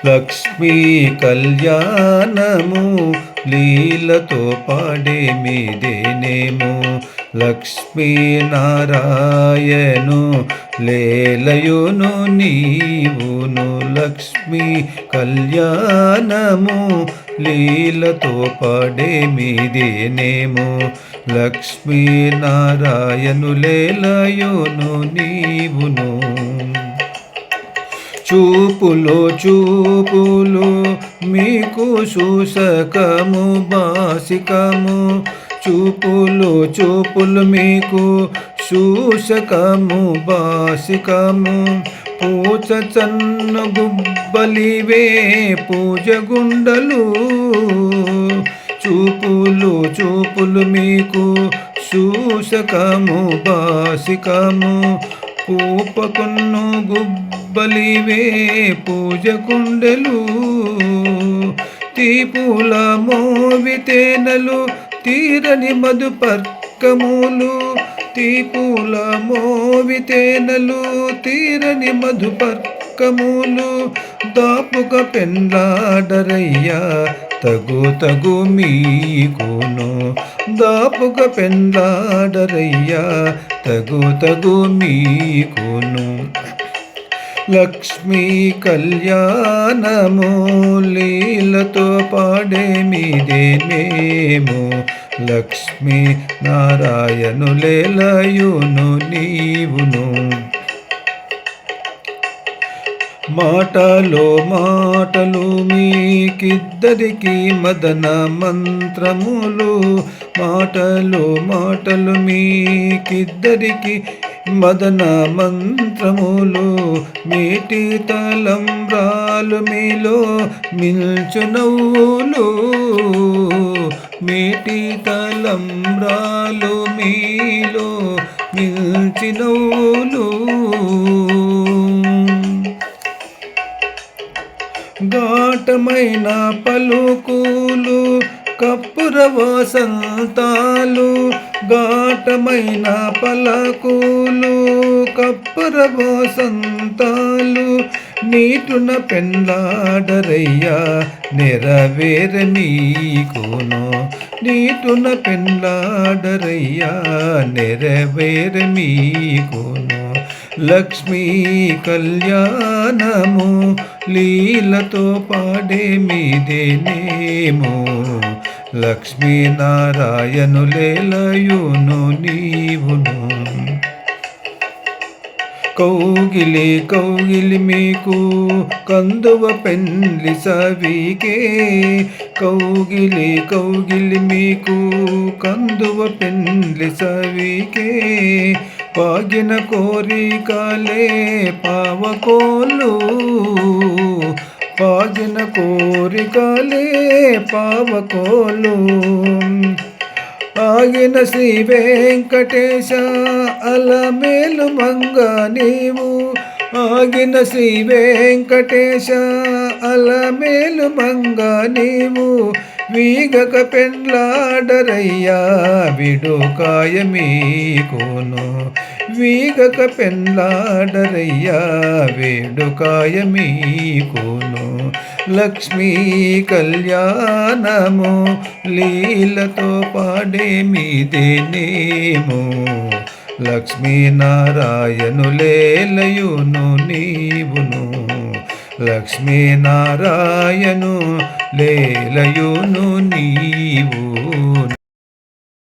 లక్ష్మీ కళ్యాణము లీలతో పాడేమిదేనేమో లక్ష్మీనారాయణు లేలయును నీవును లక్ష్మీ కళ్యాణము లీలతో పాడేమిదేనేమో లక్ష్మీనారాయణు లేలయును నీవును చూపులో చూపులు మీకు శూషకము బాసికము చూపులు మీకు శూషకము బాసికము పూచ చన్న గుబ్బలివే పూజ గుండలు చూపులు మీకు శూషకము బాసికము పూపకున్ను గుబ్బలివే పూజ కుండలు తీపుల మోవితేనలు తీరని మధుపర్కములు తీపుల మోవితేనలు తీరని మధుపర్కములు దాపుక పెండ్లాడరయ్యా తగు మీకును దాపుక పెండ్లాడరయ్యా తగు మీకును లక్ష్మీ కళ్యాణము లీలతో పాడేమిదేనేమో లక్ష్మీ నారాయణు లేలయును నీవును మాటలు మీకిద్దరికి మదన మంత్రములు మాటలు మీకిద్దరికి మదన మంత్రములు మీటి తలంబ్రాలు మీలో మిల్చు నవ్వులు మీటి తలంబ్రాలు మీలో మిల్చి నవ్వులు ఘాటమైన పలుకులు కప్పుర వసంతాలు ఘాటమైన పలకులు కప్పుర వసంతాలు నీటున పెండ్లాడరయ్యా నెరవేర నీకును నీటున పెండ్లాడరయ్యా నెరవేర మీకును లక్ష్మీ కళ్యాణము లీలతో పాడేమిదేనేమో లక్ష్మీనారాయణు లేలయును నీవును కౌగిలి మీకు కందువ పెండ్లి సవికే కౌగిలి మీకు కందువ పెండ్లి సవికే పాగిన కోరికలే పావకోలు పాగిన కోరికలే పావకోలు ఆగిన శ్రీ వెంకటేశ అలమేలు మంగ నీవు ఆగిన శ్రీ వెంకటేశ అలమేలు మంగ నీవు వీగక పెండ్లాడరయ్యా విడుకాయ మీకును వీగక పెండ్లాడరయ్యా వేడుకాయ మీకును లక్ష్మీ కళ్యాణము లీలతో పాడేమిదేనేమో లక్ష్మీనారాయణు లేలయును నీవును లక్ష్మీనారాయణు లేలయును నీవు